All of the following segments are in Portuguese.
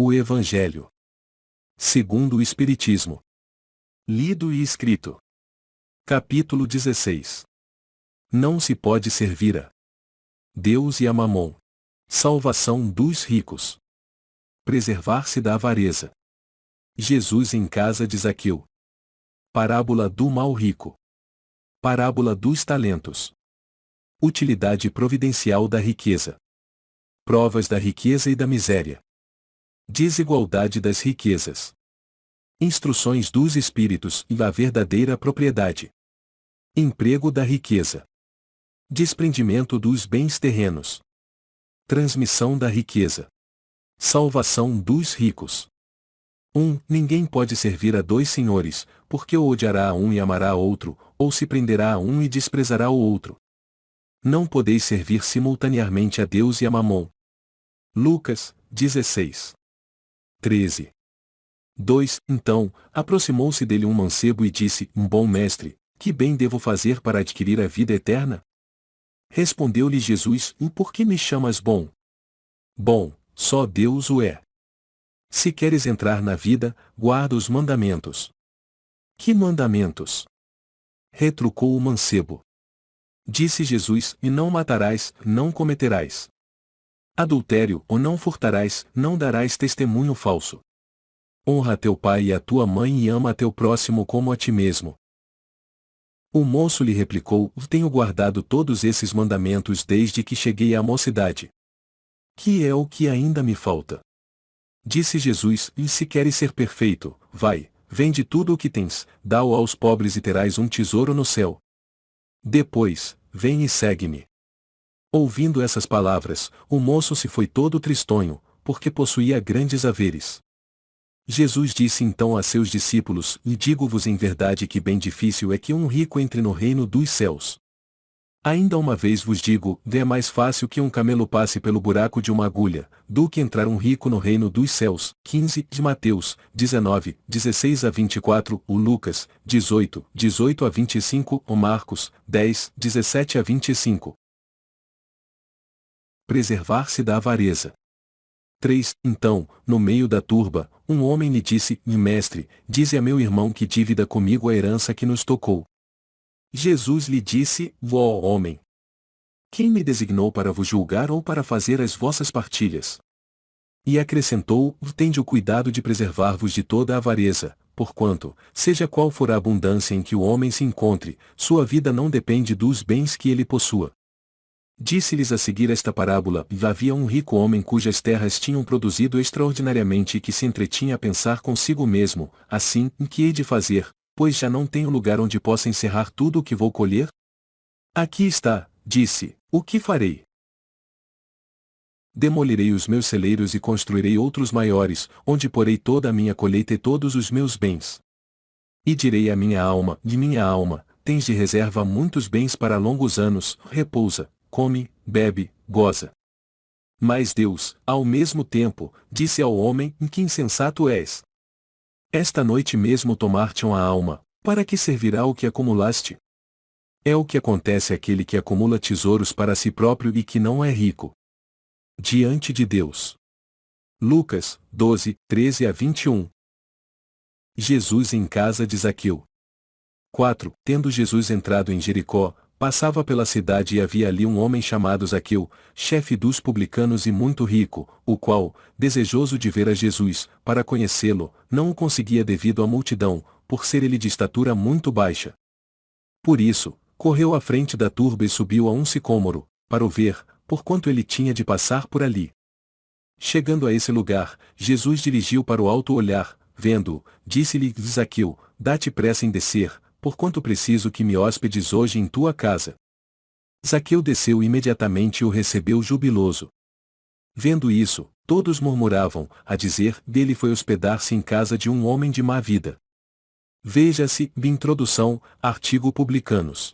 O Evangelho segundo o Espiritismo. Lido e escrito. Capítulo 16. Não se pode servir a Deus e a Mamon. Salvação dos ricos. Preservar-se da avareza. Jesus em casa de Zaqueu. Parábola do mal rico. Parábola dos talentos. Utilidade providencial da riqueza. Provas da riqueza e da miséria. Desigualdade das riquezas. Instruções dos espíritos e a verdadeira propriedade. Emprego da riqueza. Desprendimento dos bens terrenos. Transmissão da riqueza. Salvação dos ricos. 1. Ninguém pode servir a dois senhores, porque ou odiará a um e amará a outro, ou se prenderá a um e desprezará o outro. Não podeis servir simultaneamente a Deus e a Mamon. Lucas 16. 13. 2. Então, aproximou-se dele um mancebo e disse: Bom mestre, que bem devo fazer para adquirir a vida eterna? Respondeu-lhe Jesus: Por que me chamas bom? Bom, só Deus o é. Se queres entrar na vida, guarda os mandamentos. Que mandamentos? Retrucou o mancebo. Disse Jesus: E não matarás, não cometerás adultério, ou não furtarás, não darás testemunho falso. Honra teu pai e a tua mãe e ama teu próximo como a ti mesmo. O moço lhe replicou: Tenho guardado todos esses mandamentos desde que cheguei à mocidade. Que é o que ainda me falta? Disse Jesus: E se queres ser perfeito, vai, vende tudo o que tens, dá-o aos pobres e terás um tesouro no céu. Depois, vem e segue-me. Ouvindo essas palavras, o moço se foi todo tristonho, porque possuía grandes haveres. Jesus disse então a seus discípulos: E digo-vos em verdade que bem difícil é que um rico entre no reino dos céus. Ainda uma vez vos digo, é mais fácil que um camelo passe pelo buraco de uma agulha, do que entrar um rico no reino dos céus. 15 de Mateus 19, 16 a 24, o Lucas 18, 18 a 25, o Marcos 10, 17 a 25. Preservar-se da avareza. 3. Então, no meio da turba, um homem lhe disse: Mestre, dize a meu irmão que dívida comigo a herança que nos tocou. Jesus lhe disse: Ó homem, quem me designou para vos julgar ou para fazer as vossas partilhas? E acrescentou: Tende o cuidado de preservar-vos de toda a avareza, porquanto, seja qual for a abundância em que o homem se encontre, sua vida não depende dos bens que ele possua. Disse-lhes a seguir esta parábola: Havia um rico homem cujas terras tinham produzido extraordinariamente e que se entretinha a pensar consigo mesmo: Assim, que hei de fazer, pois já não tenho lugar onde possa encerrar tudo o que vou colher? Aqui está, disse, o que farei? Demolirei os meus celeiros e construirei outros maiores, onde porei toda a minha colheita e todos os meus bens. E direi à minha alma: De minha alma, tens de reserva muitos bens para longos anos, repousa, come, bebe, goza. Mas Deus, ao mesmo tempo, disse ao homem: Que insensato és! Esta noite mesmo tomar-te-ão a alma, para que servirá o que acumulaste? É o que acontece àquele que acumula tesouros para si próprio e que não é rico diante de Deus. Lucas 12, 13 a 21. Jesus em casa de Zaqueu. 4. Tendo Jesus entrado em Jericó, passava pela cidade e havia ali um homem chamado Zaqueu, chefe dos publicanos e muito rico, o qual, desejoso de ver a Jesus, para conhecê-lo, não o conseguia devido à multidão, por ser ele de estatura muito baixa. Por isso, correu à frente da turba e subiu a um sicômoro, para o ver, porquanto ele tinha de passar por ali. Chegando a esse lugar, Jesus dirigiu para o alto olhar, vendo-o, disse-lhe: Zaqueu, dá-te pressa em descer, porquanto preciso que me hospedes hoje em tua casa. Zaqueu desceu imediatamente e o recebeu jubiloso. Vendo isso, todos murmuravam, a dizer: Dele foi hospedar-se em casa de um homem de má vida. Veja-se, introdução, artigo Publicanos.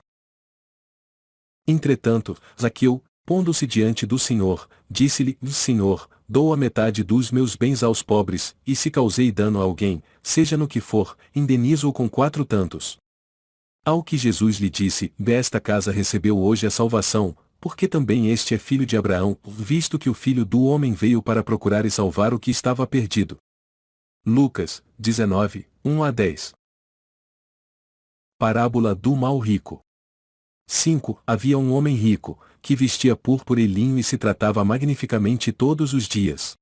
Entretanto, Zaqueu, pondo-se diante do Senhor, disse-lhe: Senhor, dou a metade dos meus bens aos pobres, e se causei dano a alguém, seja no que for, indenizo-o com 4 tantos. Ao que Jesus lhe disse: Esta casa recebeu hoje a salvação, porque também este é filho de Abraão, visto que o Filho do Homem veio para procurar e salvar o que estava perdido. Lucas 19, 1-10. Parábola do mal rico. 5. Havia um homem rico, que vestia púrpura e linho e se tratava magnificamente todos os dias.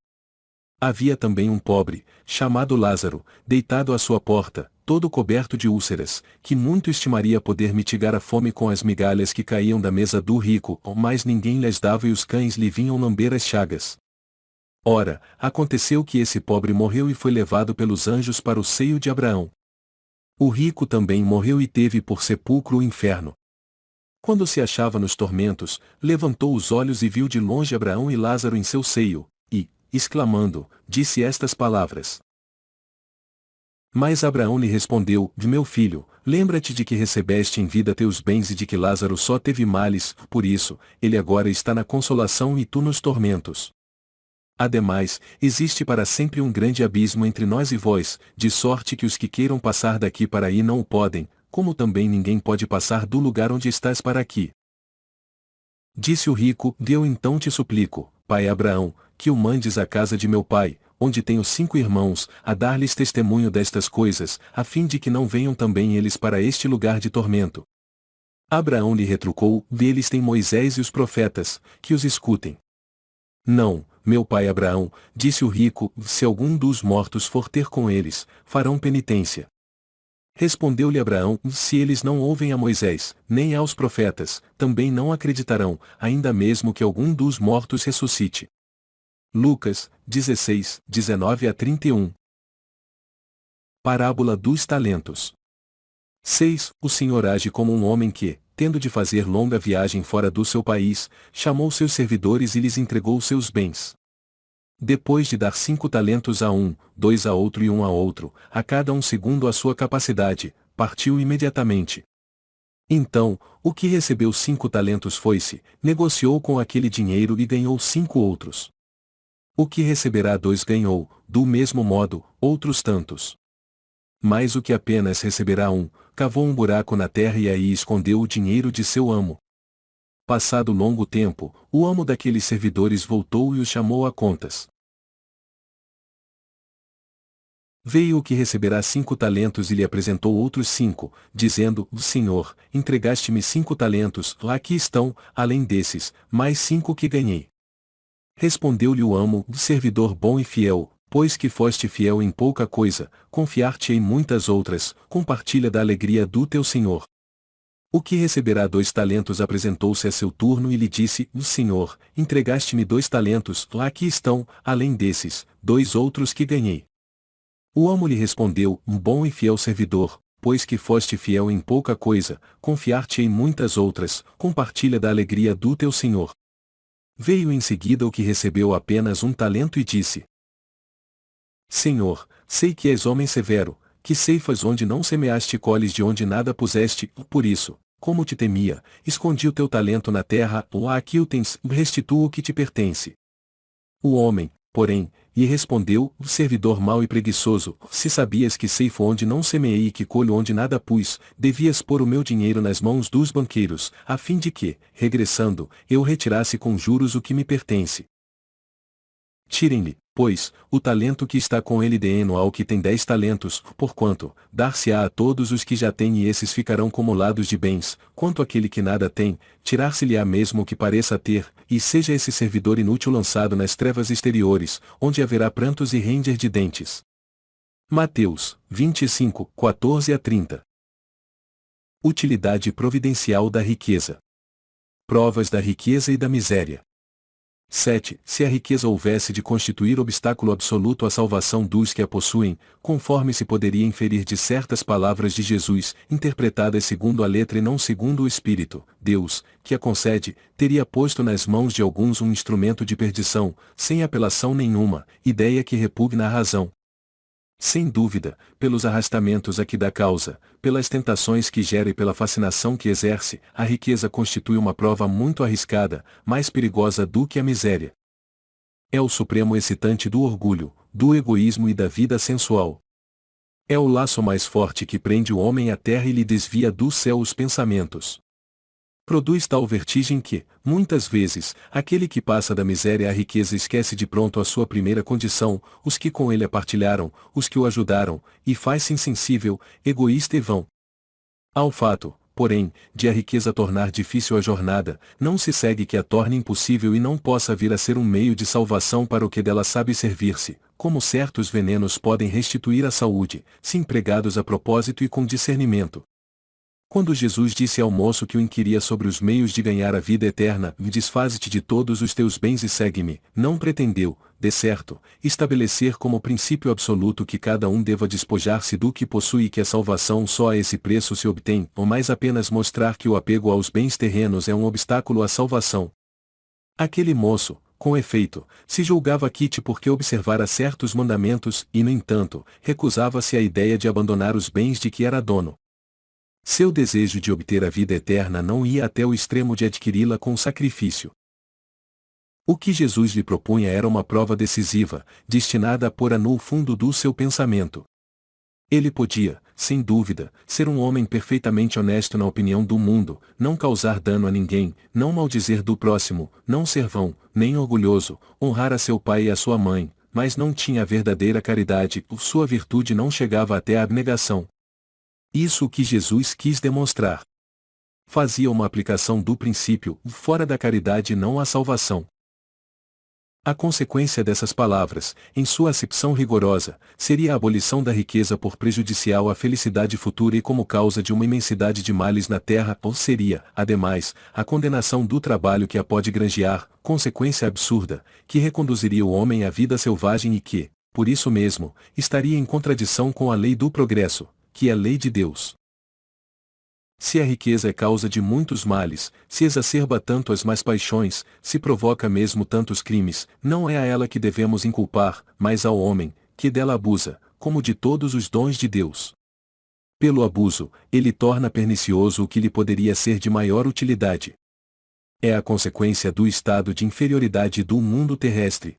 Havia também um pobre, chamado Lázaro, deitado à sua porta, todo coberto de úlceras, que muito estimaria poder mitigar a fome com as migalhas que caíam da mesa do rico, mas ninguém lhes dava e os cães lhe vinham lamber as chagas. Ora, aconteceu que esse pobre morreu e foi levado pelos anjos para o seio de Abraão. O rico também morreu e teve por sepulcro o inferno. Quando se achava nos tormentos, levantou os olhos e viu de longe Abraão e Lázaro em seu seio, e, exclamando, disse estas palavras. Mas Abraão lhe respondeu, meu filho, lembra-te de que recebeste em vida teus bens e de que Lázaro só teve males, por isso, ele agora está na consolação e tu nos tormentos. Ademais, existe para sempre um grande abismo entre nós e vós, de sorte que os que queiram passar daqui para aí não o podem, como também ninguém pode passar do lugar onde estás para aqui. Disse o rico, eu então te suplico, pai Abraão, que o mandes à casa de meu pai, onde tenho 5 irmãos, a dar-lhes testemunho destas coisas, a fim de que não venham também eles para este lugar de tormento. Abraão lhe retrucou, deles tem Moisés e os profetas, que os escutem. Não, meu pai Abraão, disse o rico, se algum dos mortos for ter com eles, farão penitência. Respondeu-lhe Abraão, se eles não ouvem a Moisés, nem aos profetas, também não acreditarão, ainda mesmo que algum dos mortos ressuscite. Lucas 16, 19-31. Parábola dos talentos. 6. O Senhor age como um homem que, tendo de fazer longa viagem fora do seu país, chamou seus servidores e lhes entregou seus bens. Depois de dar 5 talentos a um, 2 a outro e 1 a outro, a cada um segundo a sua capacidade, partiu imediatamente. Então, o que recebeu 5 talentos foi-se, negociou com aquele dinheiro e ganhou 5 outros. O que receberá 2 ganhou, do mesmo modo, outros tantos. Mas o que apenas receberá 1, cavou um buraco na terra e aí escondeu o dinheiro de seu amo. Passado longo tempo, o amo daqueles servidores voltou e os chamou a contas. Veio o que receberá 5 talentos e lhe apresentou outros 5, dizendo, Senhor, entregaste-me 5 talentos, lá aqui estão, além desses, mais 5 que ganhei. Respondeu-lhe o amo, servidor bom e fiel, pois que foste fiel em pouca coisa, confiar-te-ei muitas outras, compartilha da alegria do teu senhor. O que receberá 2 talentos apresentou-se a seu turno e lhe disse, Senhor, entregaste-me 2 talentos, lá aqui estão, além desses, 2 outros que ganhei. O amo lhe respondeu, bom e fiel servidor, pois que foste fiel em pouca coisa, confiar-te-ei muitas outras, compartilha da alegria do teu senhor. Veio em seguida o que recebeu apenas 1 talento e disse, Senhor, sei que és homem severo, que ceifas onde não semeaste e colhes de onde nada puseste, por isso, como te temia, escondi o teu talento na terra, lá aqui o tens, restitua o que te pertence. O homem, porém, lhe respondeu, servidor mau e preguiçoso, se sabias que ceifo onde não semeei e que colho onde nada pus, devias pôr o meu dinheiro nas mãos dos banqueiros, a fim de que, regressando, eu retirasse com juros o que me pertence. Tirem-lhe, pois, o talento que está com ele deem-no ao que tem 10 talentos, porquanto, dar-se-á a todos os que já têm e esses ficarão acumulados de bens, quanto aquele que nada tem, tirar-se-lhe-á mesmo o que pareça ter, e seja esse servidor inútil lançado nas trevas exteriores, onde haverá prantos e ranger de dentes. Mateus 25, 14-30. Utilidade providencial da riqueza. Provas da riqueza e da miséria. 7. Se a riqueza houvesse de constituir obstáculo absoluto à salvação dos que a possuem, conforme se poderia inferir de certas palavras de Jesus, interpretadas segundo a letra e não segundo o Espírito, Deus, que a concede, teria posto nas mãos de alguns um instrumento de perdição, sem apelação nenhuma, ideia que repugna a razão. Sem dúvida, pelos arrastamentos a que dá causa, pelas tentações que gera e pela fascinação que exerce, a riqueza constitui uma prova muito arriscada, mais perigosa do que a miséria. É o supremo excitante do orgulho, do egoísmo e da vida sensual. É o laço mais forte que prende o homem à terra e lhe desvia do céu os pensamentos. Produz tal vertigem que, muitas vezes, aquele que passa da miséria à riqueza esquece de pronto a sua primeira condição, os que com ele a partilharam, os que o ajudaram, e faz-se insensível, egoísta e vão. Ao fato, porém, de a riqueza tornar difícil a jornada, não se segue que a torne impossível e não possa vir a ser um meio de salvação para o que dela sabe servir-se, como certos venenos podem restituir a saúde, se empregados a propósito e com discernimento. Quando Jesus disse ao moço que o inquiria sobre os meios de ganhar a vida eterna, desfaze-te de todos os teus bens e segue-me, não pretendeu, de certo, estabelecer como princípio absoluto que cada um deva despojar-se do que possui e que a salvação só a esse preço se obtém, ou mais apenas mostrar que o apego aos bens terrenos é um obstáculo à salvação. Aquele moço, com efeito, se julgava quite porque observara certos mandamentos e, no entanto, recusava-se à ideia de abandonar os bens de que era dono. Seu desejo de obter a vida eterna não ia até o extremo de adquiri-la com sacrifício. O que Jesus lhe propunha era uma prova decisiva, destinada a pôr no fundo do seu pensamento. Ele podia, sem dúvida, ser um homem perfeitamente honesto na opinião do mundo, não causar dano a ninguém, não maldizer do próximo, não ser vão, nem orgulhoso, honrar a seu pai e a sua mãe, mas não tinha a verdadeira caridade, sua virtude não chegava até a abnegação. Isso o que Jesus quis demonstrar. Fazia uma aplicação do princípio, fora da caridade não há salvação. A consequência dessas palavras, em sua acepção rigorosa, seria a abolição da riqueza por prejudicial à felicidade futura e como causa de uma imensidade de males na terra, ou seria, ademais, a condenação do trabalho que a pode granjear, consequência absurda, que reconduziria o homem à vida selvagem e que, por isso mesmo, estaria em contradição com a lei do progresso, que é a lei de Deus. Se a riqueza é causa de muitos males, se exacerba tanto as más paixões, se provoca mesmo tantos crimes, não é a ela que devemos inculpar, mas ao homem, que dela abusa, como de todos os dons de Deus. Pelo abuso, ele torna pernicioso o que lhe poderia ser de maior utilidade. É a consequência do estado de inferioridade do mundo terrestre.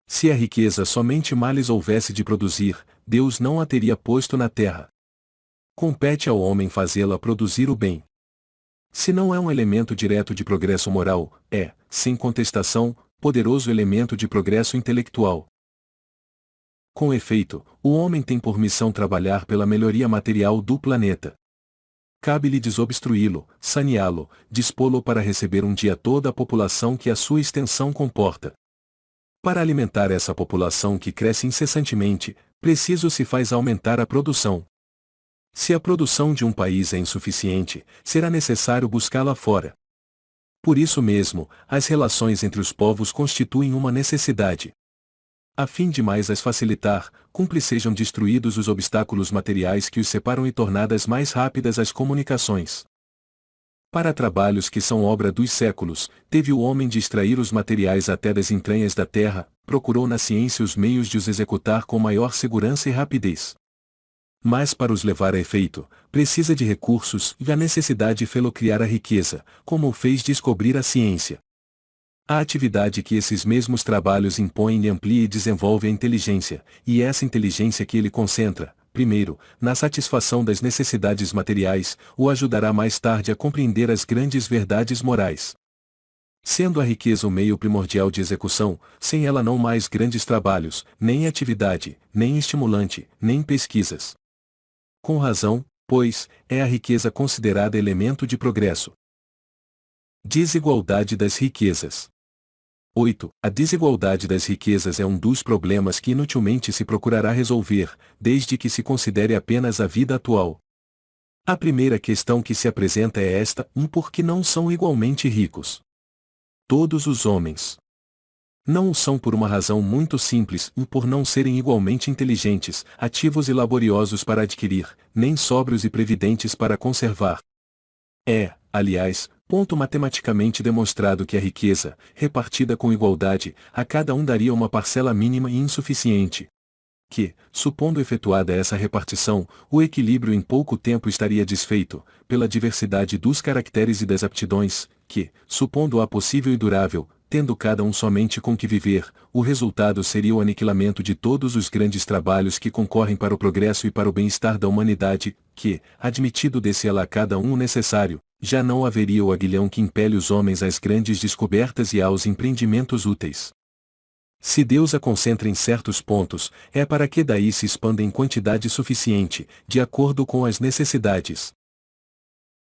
Se a riqueza somente males houvesse de produzir, Deus não a teria posto na terra. Compete ao homem fazê-la produzir o bem. Se não é um elemento direto de progresso moral, é, sem contestação, poderoso elemento de progresso intelectual. Com efeito, o homem tem por missão trabalhar pela melhoria material do planeta. Cabe-lhe desobstruí-lo, saneá-lo, dispô-lo para receber um dia toda a população que a sua extensão comporta. Para alimentar essa população que cresce incessantemente, preciso se faz aumentar a produção. Se a produção de um país é insuficiente, será necessário buscá-la fora. Por isso mesmo, as relações entre os povos constituem uma necessidade. A fim de mais as facilitar, cumpre sejam destruídos os obstáculos materiais que os separam e tornadas mais rápidas as comunicações. Para trabalhos que são obra dos séculos, teve o homem de extrair os materiais até das entranhas da terra, procurou na ciência os meios de os executar com maior segurança e rapidez. Mas para os levar a efeito, precisa de recursos e a necessidade fê-lo criar a riqueza, como o fez descobrir a ciência. A atividade que esses mesmos trabalhos impõem lhe amplia e desenvolve a inteligência, e essa inteligência que ele concentra, primeiro, na satisfação das necessidades materiais, o ajudará mais tarde a compreender as grandes verdades morais. Sendo a riqueza o meio primordial de execução, sem ela não mais grandes trabalhos, nem atividade, nem estimulante, nem pesquisas. Com razão, pois, é a riqueza considerada elemento de progresso. Desigualdade das riquezas. 8. A desigualdade das riquezas é um dos problemas que inutilmente se procurará resolver, desde que se considere apenas a vida atual. A primeira questão que se apresenta é esta: por que não são igualmente ricos? Todos os homens. Não o são por uma razão muito simples, por não serem igualmente inteligentes, ativos e laboriosos para adquirir, nem sóbrios e previdentes para conservar. É, aliás, ponto matematicamente demonstrado que a riqueza, repartida com igualdade, a cada um daria uma parcela mínima e insuficiente. Que, supondo efetuada essa repartição, o equilíbrio em pouco tempo estaria desfeito, pela diversidade dos caracteres e das aptidões, que, supondo-a possível e durável, tendo cada um somente com que viver, o resultado seria o aniquilamento de todos os grandes trabalhos que concorrem para o progresso e para o bem-estar da humanidade, que, admitido desse ela a cada um o necessário, Já não haveria o aguilhão que impele os homens às grandes descobertas e aos empreendimentos úteis. Se Deus a concentra em certos pontos, é para que daí se expanda em quantidade suficiente, de acordo com as necessidades.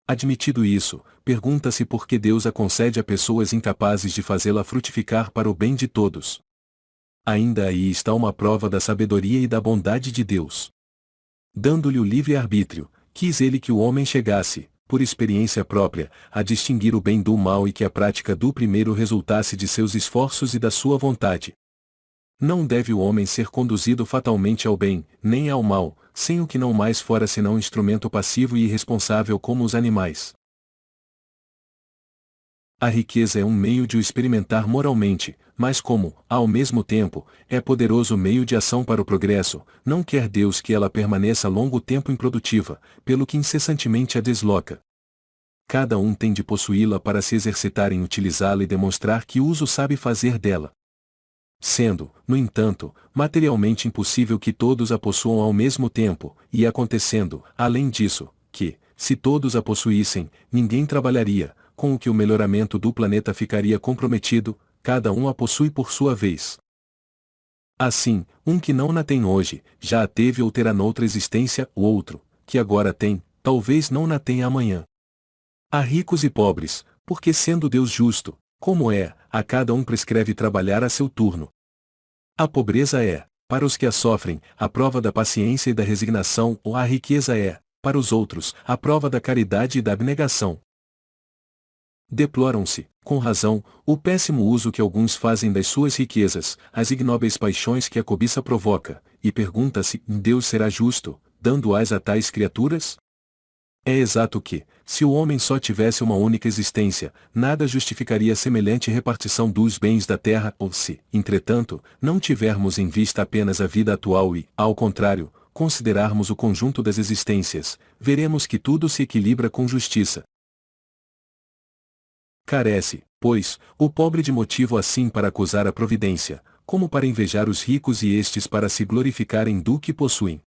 Admitido isso, pergunta-se por que Deus a concede a pessoas incapazes de fazê-la frutificar para o bem de todos. Ainda aí está uma prova da sabedoria e da bondade de Deus. Dando-lhe o livre-arbítrio, quis ele que o homem chegasse, por experiência própria, a distinguir o bem do mal e que a prática do primeiro resultasse de seus esforços e da sua vontade. Não deve o homem ser conduzido fatalmente ao bem, nem ao mal, sem o que não mais fora senão instrumento passivo e irresponsável como os animais. A riqueza é um meio de o experimentar moralmente, mas como, ao mesmo tempo, é poderoso meio de ação para o progresso, não quer Deus que ela permaneça longo tempo improdutiva, pelo que incessantemente a desloca. Cada um tem de possuí-la para se exercitar em utilizá-la e demonstrar que uso sabe fazer dela. Sendo, no entanto, materialmente impossível que todos a possuam ao mesmo tempo, e acontecendo, além disso, que, se todos a possuíssem, ninguém trabalharia, com o que o melhoramento do planeta ficaria comprometido, cada um a possui por sua vez. Assim, um que não na tem hoje, já a teve ou terá noutra existência, o outro, que agora tem, talvez não na tenha amanhã. Há ricos e pobres, porque sendo Deus justo, como é, a cada um prescreve trabalhar a seu turno. A pobreza é, para os que a sofrem, a prova da paciência e da resignação, ou a riqueza é, para os outros, a prova da caridade e da abnegação. Deploram-se, com razão, o péssimo uso que alguns fazem das suas riquezas, as ignóbeis paixões que a cobiça provoca, e pergunta-se: Deus será justo, dando-as a tais criaturas? É exato que, se o homem só tivesse uma única existência, nada justificaria semelhante repartição dos bens da terra, ou se, entretanto, não tivermos em vista apenas a vida atual e, ao contrário, considerarmos o conjunto das existências, veremos que tudo se equilibra com justiça. Carece, pois, o pobre de motivo assim para acusar a providência, como para invejar os ricos e estes para se glorificarem do que possuem.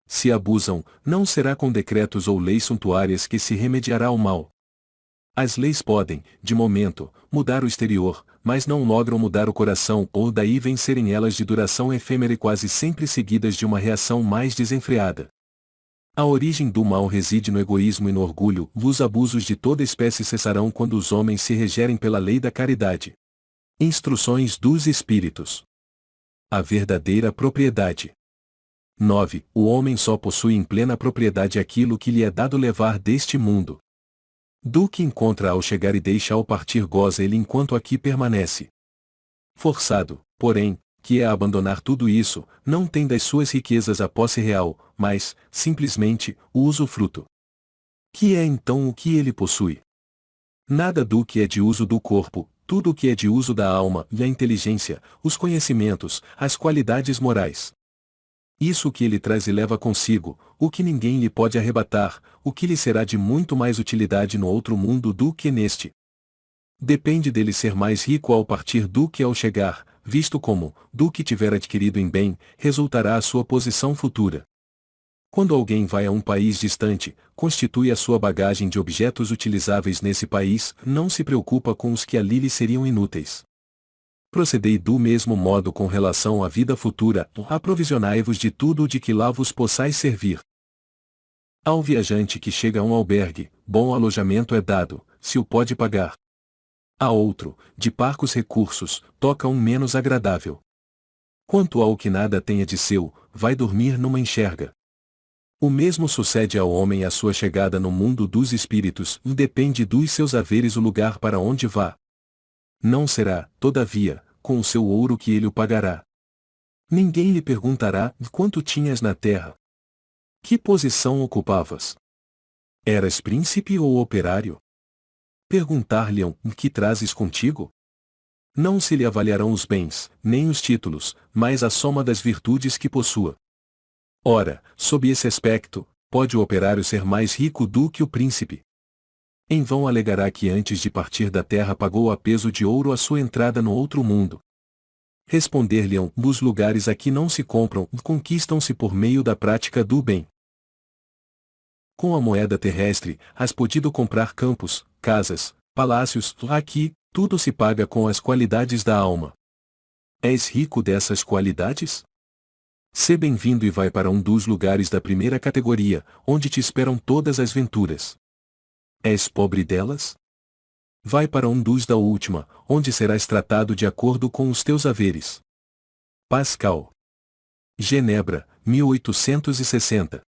Se abusam, não será com decretos ou leis suntuárias que se remediará o mal. As leis podem, de momento, mudar o exterior, mas não logram mudar o coração, ou daí vêm serem elas de duração efêmera e quase sempre seguidas de uma reação mais desenfreada. A origem do mal reside no egoísmo e no orgulho. Os abusos de toda espécie cessarão quando os homens se regerem pela lei da caridade. Instruções dos Espíritos. A verdadeira propriedade. 9. O homem só possui em plena propriedade aquilo que lhe é dado levar deste mundo. Do que encontra ao chegar e deixa ao partir goza ele enquanto aqui permanece. Forçado, porém, que é abandonar tudo isso, não tem das suas riquezas a posse real, mas, simplesmente, o usufruto. Que é então o que ele possui? Nada do que é de uso do corpo, tudo o que é de uso da alma, e a inteligência, os conhecimentos, as qualidades morais. Isso que ele traz e leva consigo, o que ninguém lhe pode arrebatar, o que lhe será de muito mais utilidade no outro mundo do que neste. Depende dele ser mais rico ao partir do que ao chegar, visto como, do que tiver adquirido em bem, resultará a sua posição futura. Quando alguém vai a um país distante, constitui a sua bagagem de objetos utilizáveis nesse país, não se preocupa com os que ali lhe seriam inúteis. Procedei do mesmo modo com relação à vida futura, aprovisionai-vos de tudo de que lá vos possais servir. Ao viajante que chega a um albergue, bom alojamento é dado, se o pode pagar. A outro, de parcos recursos, toca um menos agradável. Quanto ao que nada tenha de seu, vai dormir numa enxerga. O mesmo sucede ao homem à sua chegada no mundo dos espíritos, independe dos seus haveres o lugar para onde vá. Não será, todavia, com o seu ouro que ele o pagará. Ninguém lhe perguntará quanto tinhas na terra. Que posição ocupavas? Eras príncipe ou operário? Perguntar-lhe-ão que trazes contigo? Não se lhe avaliarão os bens, nem os títulos, mas a soma das virtudes que possua. Ora, sob esse aspecto, pode o operário ser mais rico do que o príncipe. Em vão alegará que antes de partir da terra pagou a peso de ouro a sua entrada no outro mundo. Responder-lhe-ão: os lugares aqui não se compram, conquistam-se por meio da prática do bem. Com a moeda terrestre, has podido comprar campos, casas, palácios. Aqui, tudo se paga com as qualidades da alma. És rico dessas qualidades? Sê bem-vindo e vai para um dos lugares da primeira categoria, onde te esperam todas as venturas. És pobre delas? Vai para um dos da última, onde serás tratado de acordo com os teus haveres. Pascal. Genebra, 1860.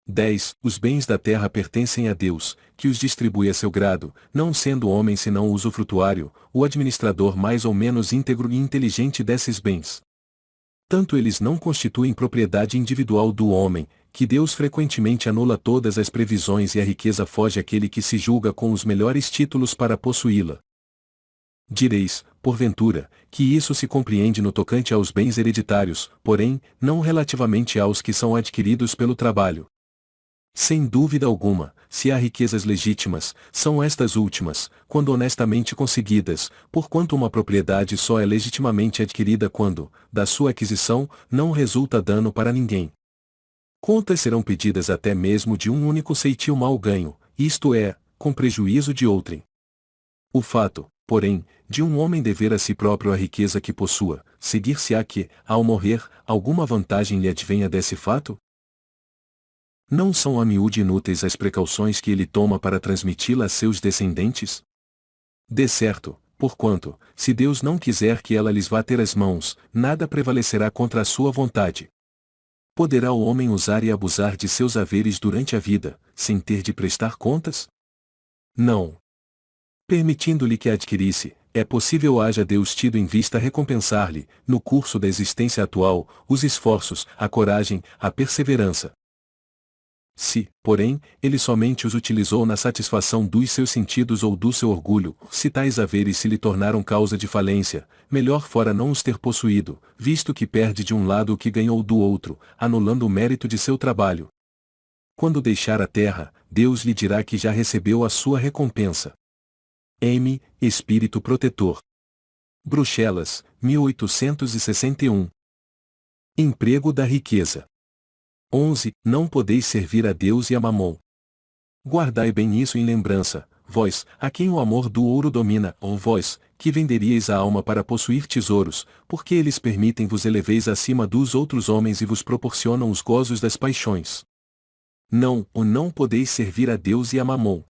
10. Os bens da terra pertencem a Deus, que os distribui a seu grado, não sendo o homem senão o usufrutuário, o administrador mais ou menos íntegro e inteligente desses bens. Tanto eles não constituem propriedade individual do homem, que Deus frequentemente anula todas as previsões e a riqueza foge àquele que se julga com os melhores títulos para possuí-la. Direis, porventura, que isso se compreende no tocante aos bens hereditários, porém, não relativamente aos que são adquiridos pelo trabalho. Sem dúvida alguma, se há riquezas legítimas, são estas últimas, quando honestamente conseguidas, porquanto uma propriedade só é legitimamente adquirida quando, da sua aquisição, não resulta dano para ninguém. Contas serão pedidas até mesmo de um único ceitil mal ganho, isto é, com prejuízo de outrem. O fato, porém, de um homem dever a si próprio a riqueza que possua, seguir-se-á que, ao morrer, alguma vantagem lhe advenha desse fato? Não são a miúde inúteis as precauções que ele toma para transmiti-la a seus descendentes? De certo, porquanto, se Deus não quiser que ela lhes vá ter as mãos, nada prevalecerá contra a sua vontade. Poderá o homem usar e abusar de seus haveres durante a vida, sem ter de prestar contas? Não. Permitindo-lhe que a adquirisse, é possível haja Deus tido em vista recompensar-lhe, no curso da existência atual, os esforços, a coragem, a perseverança. Se, porém, ele somente os utilizou na satisfação dos seus sentidos ou do seu orgulho, se tais haveres se lhe tornaram causa de falência, melhor fora não os ter possuído, visto que perde de um lado o que ganhou do outro, anulando o mérito de seu trabalho. Quando deixar a terra, Deus lhe dirá que já recebeu a sua recompensa. M. Espírito Protetor. Bruxelas, 1861. Emprego da riqueza. 11. Não podeis servir a Deus e a Mamon. Guardai bem isso em lembrança, vós, a quem o amor do ouro domina, ou vós, que venderíeis a alma para possuir tesouros, porque eles permitem vos eleveis acima dos outros homens e vos proporcionam os gozos das paixões. Não podeis servir a Deus e a Mamon.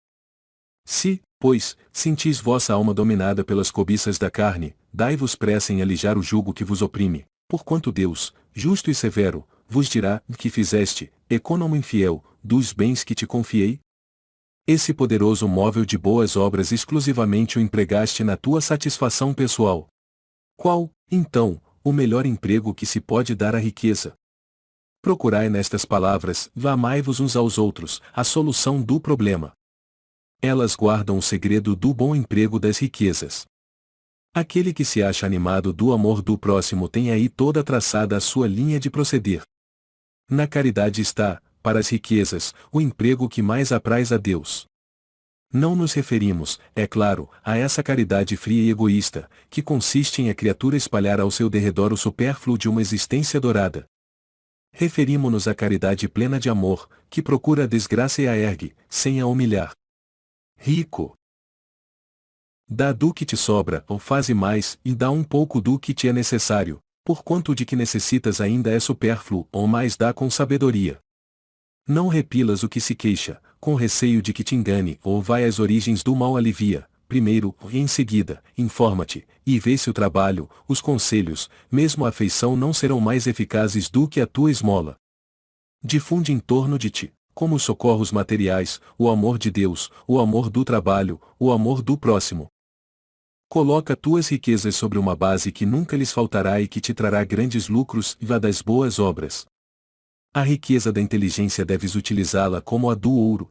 Se, pois, sentis vossa alma dominada pelas cobiças da carne, dai-vos pressa em alijar o jugo que vos oprime, porquanto Deus, justo e severo, vos dirá, que fizeste, econômo infiel, dos bens que te confiei? Esse poderoso móvel de boas obras exclusivamente o empregaste na tua satisfação pessoal. Qual, então, o melhor emprego que se pode dar à riqueza? Procurai nestas palavras, amai-vos uns aos outros, a solução do problema. Elas guardam o segredo do bom emprego das riquezas. Aquele que se acha animado do amor do próximo tem aí toda traçada a sua linha de proceder. Na caridade está, para as riquezas, o emprego que mais apraz a Deus. Não nos referimos, é claro, a essa caridade fria e egoísta, que consiste em a criatura espalhar ao seu derredor o supérfluo de uma existência dourada. Referimo-nos à caridade plena de amor, que procura a desgraça e a ergue, sem a humilhar. Rico. Dá do que te sobra, ou faze mais, e dá um pouco do que te é necessário, porquanto de que necessitas ainda é supérfluo, ou mais dá com sabedoria. Não repilas o que se queixa, com receio de que te engane, ou vai às origens do mal alivia, primeiro, e em seguida, informa-te, e vê se o trabalho, os conselhos, mesmo a afeição não serão mais eficazes do que a tua esmola. Difunde em torno de ti, como os socorros materiais, o amor de Deus, o amor do trabalho, o amor do próximo. Coloca tuas riquezas sobre uma base que nunca lhes faltará e que te trará grandes lucros, e a das boas obras. A riqueza da inteligência deves utilizá-la como a do ouro.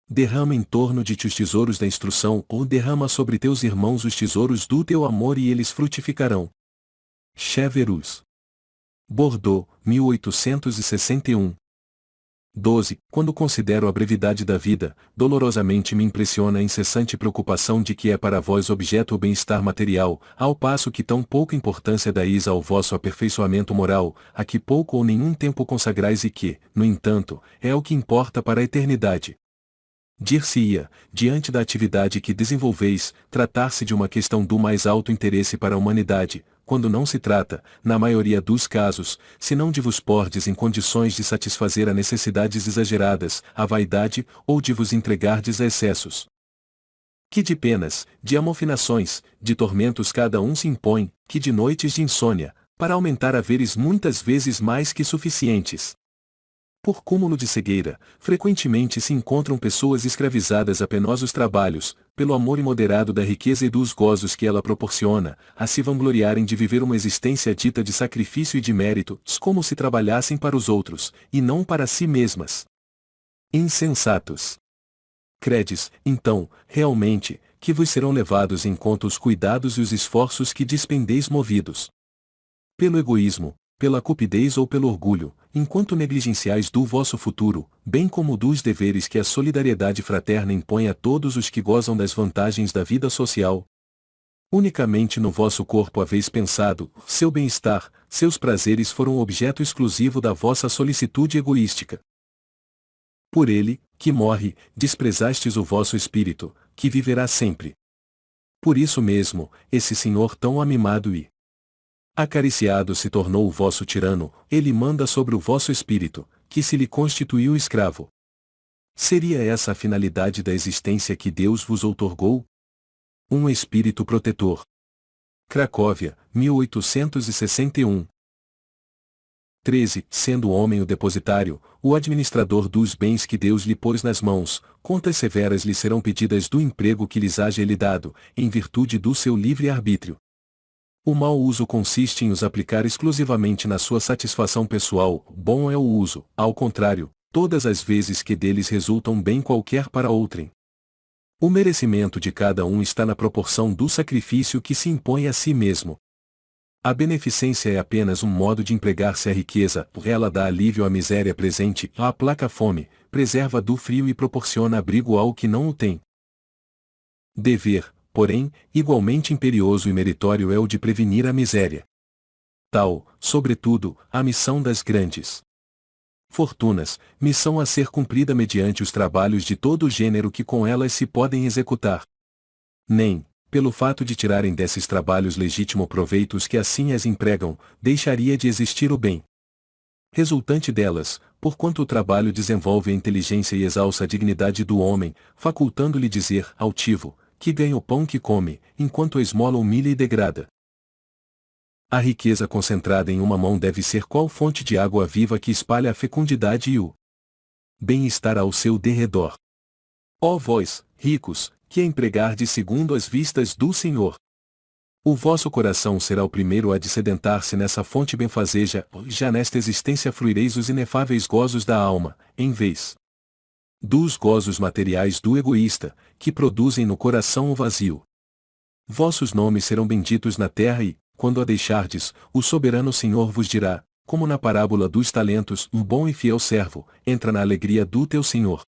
Derrama em torno de ti os tesouros da instrução, ou derrama sobre teus irmãos os tesouros do teu amor e eles frutificarão. Cheverus. Bordeaux, 1861. 12. Quando considero a brevidade da vida, dolorosamente me impressiona a incessante preocupação de que é para vós objeto o bem-estar material, ao passo que tão pouca importância dais ao vosso aperfeiçoamento moral, a que pouco ou nenhum tempo consagrais e que, no entanto, é o que importa para a eternidade. Dir-se-ia, diante da atividade que desenvolveis, tratar-se de uma questão do mais alto interesse para a humanidade, quando não se trata, na maioria dos casos, senão de vos pordes em condições de satisfazer a necessidades exageradas, a vaidade, ou de vos entregardes a excessos. Que de penas, de amofinações, de tormentos cada um se impõe, que de noites de insônia, para aumentar haveres muitas vezes mais que suficientes. Por cúmulo de cegueira, frequentemente se encontram pessoas escravizadas a penosos trabalhos, pelo amor imoderado da riqueza e dos gozos que ela proporciona, a se vangloriarem de viver uma existência dita de sacrifício e de mérito, como se trabalhassem para os outros, e não para si mesmas. Insensatos! Credes, então, realmente, que vos serão levados em conta os cuidados e os esforços que dispendeis movidos pelo egoísmo, pela cupidez ou pelo orgulho, enquanto negligenciais do vosso futuro, bem como dos deveres que a solidariedade fraterna impõe a todos os que gozam das vantagens da vida social? Unicamente no vosso corpo haveis pensado, seu bem-estar, seus prazeres foram objeto exclusivo da vossa solicitude egoística. Por ele, que morre, desprezastes o vosso espírito, que viverá sempre. Por isso mesmo, esse Senhor tão amimado e acariciado se tornou o vosso tirano, ele manda sobre o vosso espírito, que se lhe constituiu escravo. Seria essa a finalidade da existência que Deus vos outorgou? Um espírito protetor. Cracóvia, 1861. 13. Sendo o homem o depositário, o administrador dos bens que Deus lhe pôs nas mãos, contas severas lhe serão pedidas do emprego que lhes haja ele dado, em virtude do seu livre arbítrio. O mau uso consiste em os aplicar exclusivamente na sua satisfação pessoal, bom é o uso, ao contrário, todas as vezes que deles resulta um bem qualquer para outrem. O merecimento de cada um está na proporção do sacrifício que se impõe a si mesmo. A beneficência é apenas um modo de empregar-se a riqueza, ela dá alívio à miséria presente, aplaca a fome, preserva do frio e proporciona abrigo ao que não o tem. Dever, porém, igualmente imperioso e meritório é o de prevenir a miséria. Tal, sobretudo, a missão das grandes fortunas, missão a ser cumprida mediante os trabalhos de todo o gênero que com elas se podem executar. Nem, pelo fato de tirarem desses trabalhos legítimo proveito os que assim as empregam, deixaria de existir o bem resultante delas, porquanto o trabalho desenvolve a inteligência e exalça a dignidade do homem, facultando-lhe dizer, altivo, que ganha o pão que come, enquanto a esmola humilha e degrada. A riqueza concentrada em uma mão deve ser qual fonte de água viva que espalha a fecundidade e o bem-estar ao seu derredor. Ó vós, ricos, que a empregardes segundo as vistas do Senhor. O vosso coração será o primeiro a de sedentar-se nessa fonte benfazeja, já nesta existência fruireis os inefáveis gozos da alma, em vez dos gozos materiais do egoísta, que produzem no coração o vazio. Vossos nomes serão benditos na terra e, quando a deixardes, o soberano Senhor vos dirá, como na parábola dos talentos, um bom e fiel servo, entra na alegria do teu Senhor.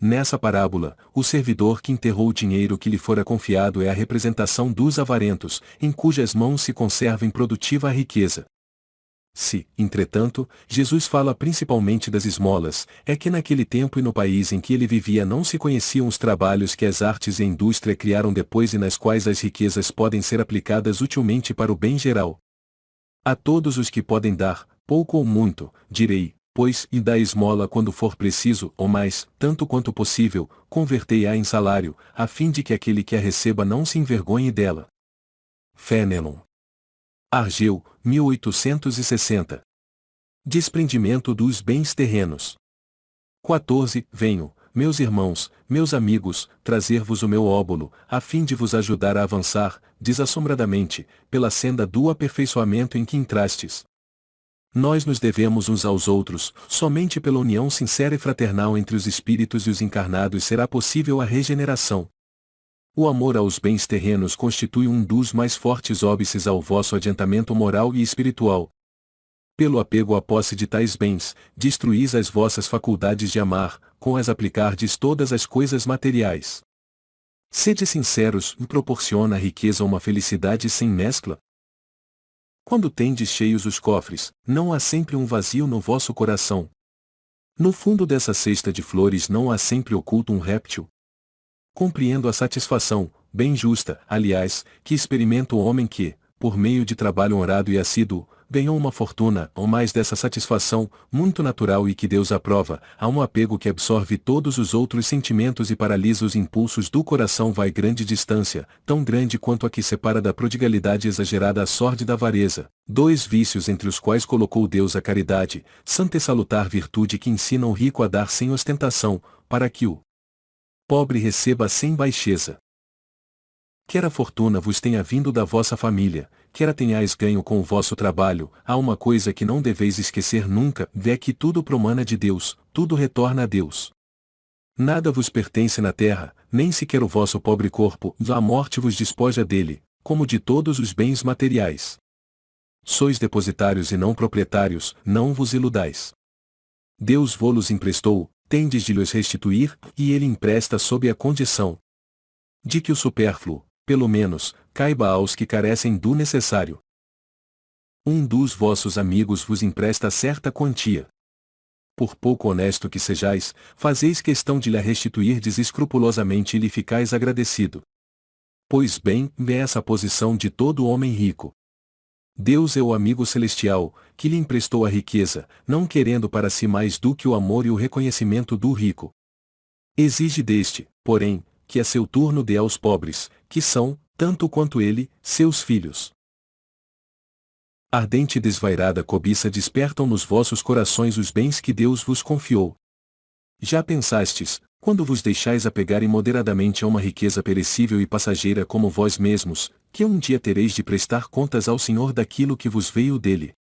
Nessa parábola, o servidor que enterrou o dinheiro que lhe fora confiado é a representação dos avarentos, em cujas mãos se conserva improdutiva a riqueza. Se, entretanto, Jesus fala principalmente das esmolas, é que naquele tempo e no país em que ele vivia não se conheciam os trabalhos que as artes e a indústria criaram depois e nas quais as riquezas podem ser aplicadas utilmente para o bem geral. A todos os que podem dar, pouco ou muito, direi, pois, e dá esmola quando for preciso, ou mais, tanto quanto possível, convertei-a em salário, a fim de que aquele que a receba não se envergonhe dela. Fénelon. Argeu, 1860. Desprendimento dos bens terrenos. 14. Venho, meus irmãos, meus amigos, trazer-vos o meu óbolo, a fim de vos ajudar a avançar, desassombradamente, pela senda do aperfeiçoamento em que entrastes. Nós nos devemos uns aos outros, somente pela união sincera e fraternal entre os espíritos e os encarnados será possível a regeneração. O amor aos bens terrenos constitui um dos mais fortes óbices ao vosso adiantamento moral e espiritual. Pelo apego à posse de tais bens, destruís as vossas faculdades de amar, com as aplicardes todas as coisas materiais. Sede sinceros, e proporciona a riqueza uma felicidade sem mescla? Quando tendes cheios os cofres, não há sempre um vazio no vosso coração? No fundo dessa cesta de flores não há sempre oculto um réptil? Compreendo a satisfação, bem justa, aliás, que experimenta o homem que, por meio de trabalho honrado e assíduo, ganhou uma fortuna, ou mais dessa satisfação, muito natural e que Deus aprova, há um apego que absorve todos os outros sentimentos e paralisa os impulsos do coração vai grande distância, tão grande quanto a que separa da prodigalidade exagerada a sórdida avareza, dois vícios entre os quais colocou Deus a caridade, santa e salutar virtude que ensina o rico a dar sem ostentação, para que o pobre receba sem baixeza. Quer a fortuna vos tenha vindo da vossa família, quer a tenhais ganho com o vosso trabalho, há uma coisa que não deveis esquecer nunca, é que tudo promana de Deus, tudo retorna a Deus. Nada vos pertence na terra, nem sequer o vosso pobre corpo, a morte vos despoja dele, como de todos os bens materiais. Sois depositários e não proprietários, não vos iludais. Deus vô-los emprestou, tendes de lhes restituir, e ele empresta sob a condição de que o supérfluo, pelo menos, caiba aos que carecem do necessário. Um dos vossos amigos vos empresta certa quantia. Por pouco honesto que sejais, fazeis questão de lhe restituir escrupulosamente e lhe ficais agradecido. Pois bem, é essa a posição de todo homem rico. Deus é o amigo celestial, que lhe emprestou a riqueza, não querendo para si mais do que o amor e o reconhecimento do rico. Exige deste, porém, que a seu turno dê aos pobres, que são, tanto quanto ele, seus filhos. Ardente e desvairada cobiça despertam nos vossos corações os bens que Deus vos confiou. Já pensastes, quando vos deixais apegar imoderadamente a uma riqueza perecível e passageira como vós mesmos, que um dia tereis de prestar contas ao Senhor daquilo que vos veio dele?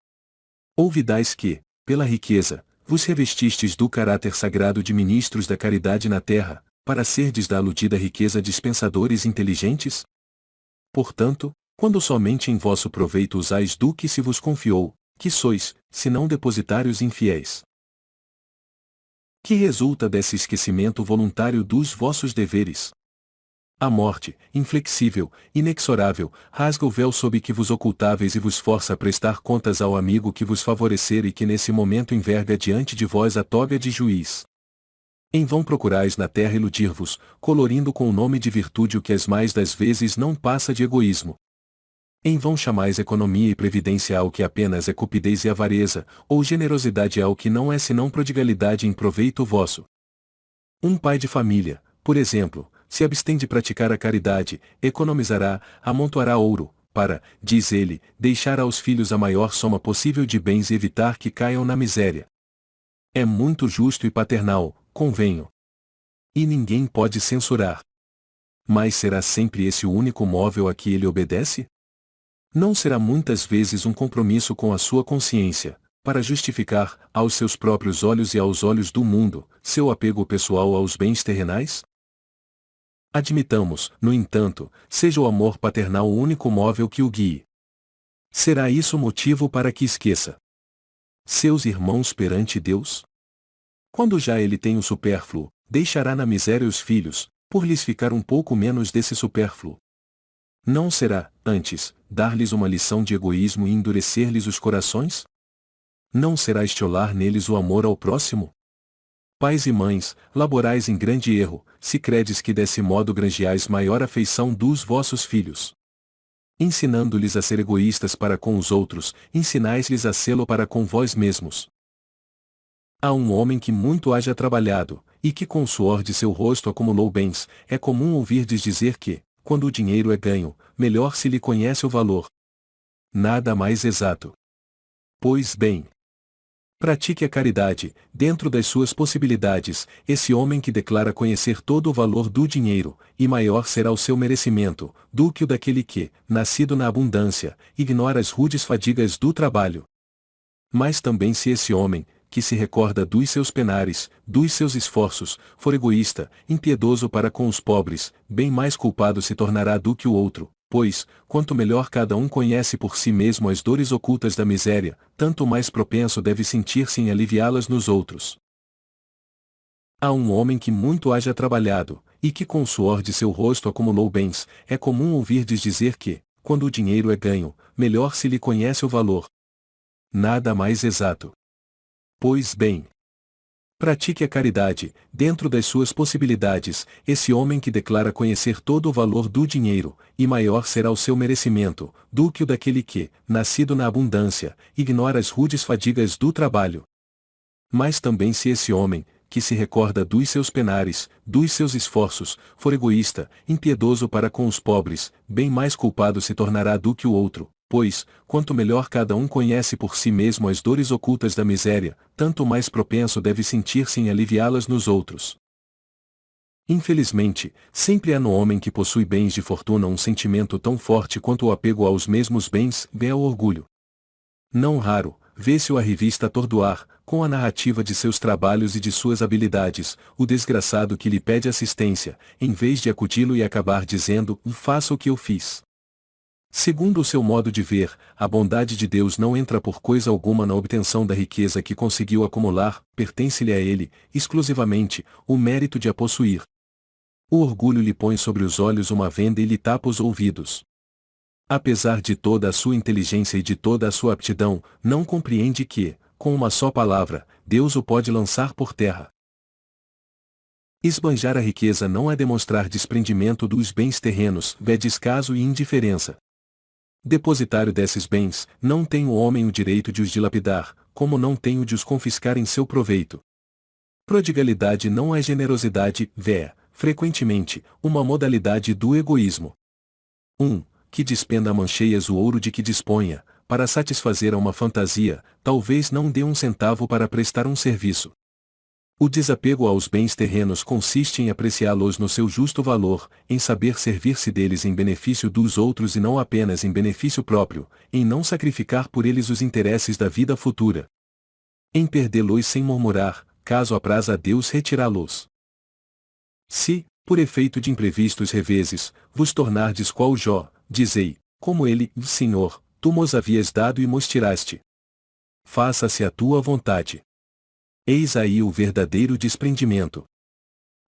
Ouvidais que, pela riqueza, vos revestistes do caráter sagrado de ministros da caridade na terra, para serdes da aludida riqueza dispensadores inteligentes? Portanto, quando somente em vosso proveito usais do que se vos confiou, que sois, senão depositários infiéis? Que resulta desse esquecimento voluntário dos vossos deveres? A morte, inflexível, inexorável, rasga o véu sob que vos ocultáveis e vos força a prestar contas ao amigo que vos favorecer e que nesse momento enverga diante de vós a toga de juiz. Em vão procurais na terra iludir-vos, colorindo com o nome de virtude o que as mais das vezes não passa de egoísmo. Em vão chamais economia e previdência ao que apenas é cupidez e avareza, ou generosidade ao que não é senão prodigalidade em proveito vosso. Um pai de família, por exemplo, se abstém de praticar a caridade, economizará, amontoará ouro, para, diz ele, deixar aos filhos a maior soma possível de bens e evitar que caiam na miséria. É muito justo e paternal, convenho. E ninguém pode censurar. Mas será sempre esse o único móvel a que ele obedece? Não será muitas vezes um compromisso com a sua consciência, para justificar, aos seus próprios olhos e aos olhos do mundo, seu apego pessoal aos bens terrenais? Admitamos, no entanto, seja o amor paternal o único móvel que o guie. Será isso motivo para que esqueça seus irmãos perante Deus? Quando já ele tem o supérfluo, deixará na miséria os filhos, por lhes ficar um pouco menos desse supérfluo. Não será, antes, dar-lhes uma lição de egoísmo e endurecer-lhes os corações? Não será estiolar neles o amor ao próximo? Pais e mães, laborais em grande erro, se credes que desse modo granjeais maior afeição dos vossos filhos. Ensinando-lhes a ser egoístas para com os outros, ensinais-lhes a sê-lo para com vós mesmos. Há um homem que muito haja trabalhado, e que com o suor de seu rosto acumulou bens, é comum ouvirdes dizer que, quando o dinheiro é ganho, melhor se lhe conhece o valor. Nada mais exato. Pois bem, pratique a caridade, dentro das suas possibilidades, esse homem que declara conhecer todo o valor do dinheiro, e maior será o seu merecimento, do que o daquele que, nascido na abundância, ignora as rudes fadigas do trabalho. Mas também se esse homem, que se recorda dos seus penares, dos seus esforços, for egoísta, impiedoso para com os pobres, bem mais culpado se tornará do que o outro, pois, quanto melhor cada um conhece por si mesmo as dores ocultas da miséria, tanto mais propenso deve sentir-se em aliviá-las nos outros. Há um homem que muito haja trabalhado, e que com o suor de seu rosto acumulou bens. É comum ouvirdes dizer que, quando o dinheiro é ganho, melhor se lhe conhece o valor. Nada mais exato. Pois bem, pratique a caridade, dentro das suas possibilidades. Esse homem que declara conhecer todo o valor do dinheiro, e maior será o seu merecimento, do que o daquele que, nascido na abundância, ignora as rudes fadigas do trabalho. Mas também se esse homem, que se recorda dos seus penares, dos seus esforços, for egoísta, impiedoso para com os pobres, bem mais culpado se tornará do que o outro, pois, quanto melhor cada um conhece por si mesmo as dores ocultas da miséria, tanto mais propenso deve sentir-se em aliviá-las nos outros. Infelizmente, sempre há no homem que possui bens de fortuna um sentimento tão forte quanto o apego aos mesmos bens, é o orgulho. Não raro, vê-se-o a revista atordoar, com a narrativa de seus trabalhos e de suas habilidades, o desgraçado que lhe pede assistência, em vez de acudi-lo e acabar dizendo, faça o que eu fiz. Segundo o seu modo de ver, a bondade de Deus não entra por coisa alguma na obtenção da riqueza que conseguiu acumular, pertence-lhe a ele, exclusivamente, o mérito de a possuir. O orgulho lhe põe sobre os olhos uma venda e lhe tapa os ouvidos. Apesar de toda a sua inteligência e de toda a sua aptidão, não compreende que, com uma só palavra, Deus o pode lançar por terra. Esbanjar a riqueza não é demonstrar desprendimento dos bens terrenos, é descaso e indiferença. Depositário desses bens, não tem o homem o direito de os dilapidar, como não tem o de os confiscar em seu proveito. Prodigalidade não é generosidade, é, frequentemente, uma modalidade do egoísmo. Que despenda a mancheias o ouro de que disponha, para satisfazer a uma fantasia, talvez não dê um centavo para prestar um serviço. O desapego aos bens terrenos consiste em apreciá-los no seu justo valor, em saber servir-se deles em benefício dos outros e não apenas em benefício próprio, em não sacrificar por eles os interesses da vida futura. Em perdê-los sem murmurar, caso apraza a Deus retirá-los. Se, por efeito de imprevistos reveses, vos tornardes qual Jó, dizei, como ele, Senhor, tu mos havias dado e mos tiraste. Faça-se a tua vontade. Eis aí o verdadeiro desprendimento.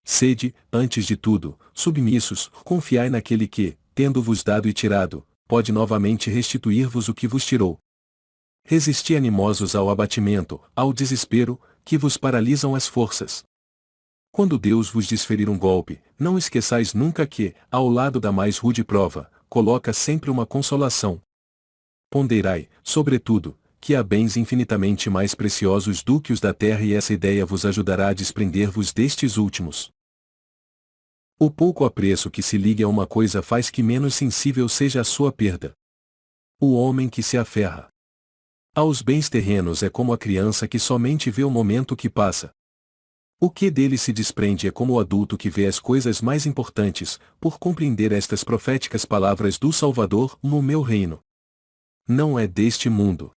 Sede, antes de tudo, submissos, confiai naquele que, tendo-vos dado e tirado, pode novamente restituir-vos o que vos tirou. Resisti animosos ao abatimento, ao desespero, que vos paralisam as forças. Quando Deus vos desferir um golpe, não esqueçais nunca que, ao lado da mais rude prova, coloca sempre uma consolação. Ponderai, sobretudo, que há bens infinitamente mais preciosos do que os da terra e essa ideia vos ajudará a desprender-vos destes últimos. O pouco apreço que se ligue a uma coisa faz que menos sensível seja a sua perda. O homem que se aferra aos bens terrenos é como a criança que somente vê o momento que passa. O que dele se desprende é como o adulto que vê as coisas mais importantes, por compreender estas proféticas palavras do Salvador, no meu reino. Não é deste mundo.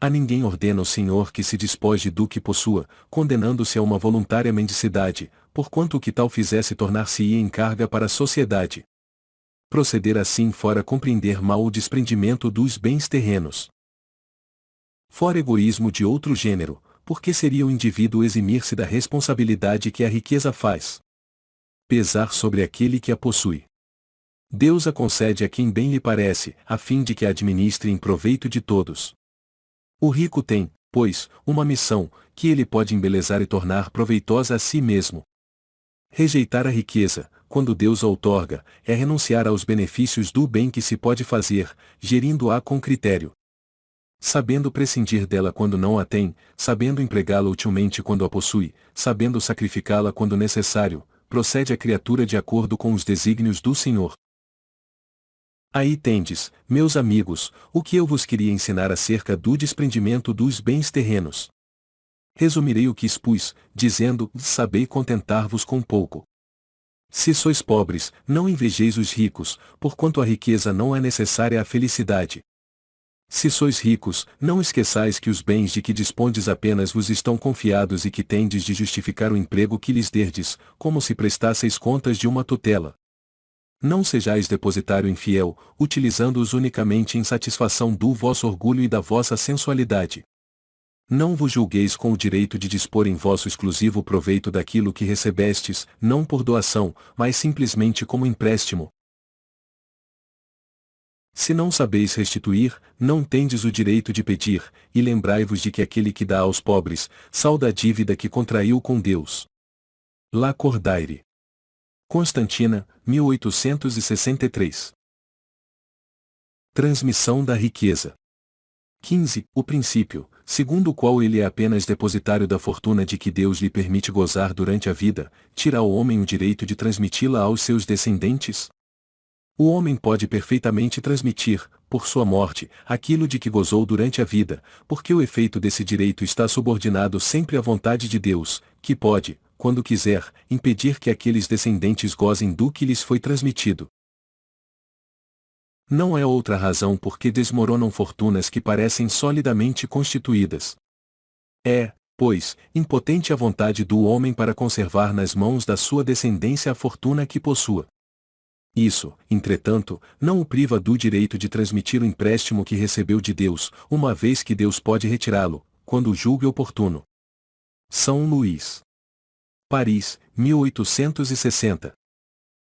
A ninguém ordena o Senhor que se despoje do que possua, condenando-se a uma voluntária mendicidade, porquanto o que tal fizesse tornar-se-ia em carga para a sociedade. Proceder assim fora compreender mal o desprendimento dos bens terrenos. Fora egoísmo de outro gênero, porque seria o indivíduo eximir-se da responsabilidade que a riqueza faz. Pesar sobre aquele que a possui. Deus a concede a quem bem lhe parece, a fim de que a administre em proveito de todos. O rico tem, pois, uma missão, que ele pode embelezar e tornar proveitosa a si mesmo. Rejeitar a riqueza, quando Deus a outorga, é renunciar aos benefícios do bem que se pode fazer, gerindo-a com critério. Sabendo prescindir dela quando não a tem, sabendo empregá-la utilmente quando a possui, sabendo sacrificá-la quando necessário, procede a criatura de acordo com os desígnios do Senhor. Aí tendes, meus amigos, o que eu vos queria ensinar acerca do desprendimento dos bens terrenos. Resumirei o que expus, dizendo, sabei contentar-vos com pouco. Se sois pobres, não invejeis os ricos, porquanto a riqueza não é necessária à felicidade. Se sois ricos, não esqueçais que os bens de que dispondes apenas vos estão confiados e que tendes de justificar o emprego que lhes derdes, como se prestasseis contas de uma tutela. Não sejais depositário infiel, utilizando-os unicamente em satisfação do vosso orgulho e da vossa sensualidade. Não vos julgueis com o direito de dispor em vosso exclusivo proveito daquilo que recebestes, não por doação, mas simplesmente como empréstimo. Se não sabeis restituir, não tendes o direito de pedir, e lembrai-vos de que aquele que dá aos pobres, salda a dívida que contraiu com Deus. Lacordaire. Constantina, 1863. Transmissão da riqueza. 15. O princípio, segundo o qual ele é apenas depositário da fortuna de que Deus lhe permite gozar durante a vida, tira ao homem o direito de transmiti-la aos seus descendentes? O homem pode perfeitamente transmitir, por sua morte, aquilo de que gozou durante a vida, porque o efeito desse direito está subordinado sempre à vontade de Deus, que pode, quando quiser, impedir que aqueles descendentes gozem do que lhes foi transmitido. Não é outra razão por que desmoronam fortunas que parecem solidamente constituídas. É, pois, impotente a vontade do homem para conservar nas mãos da sua descendência a fortuna que possua. Isso, entretanto, não o priva do direito de transmitir o empréstimo que recebeu de Deus, uma vez que Deus pode retirá-lo, quando julgue oportuno. São Luís. Paris, 1860.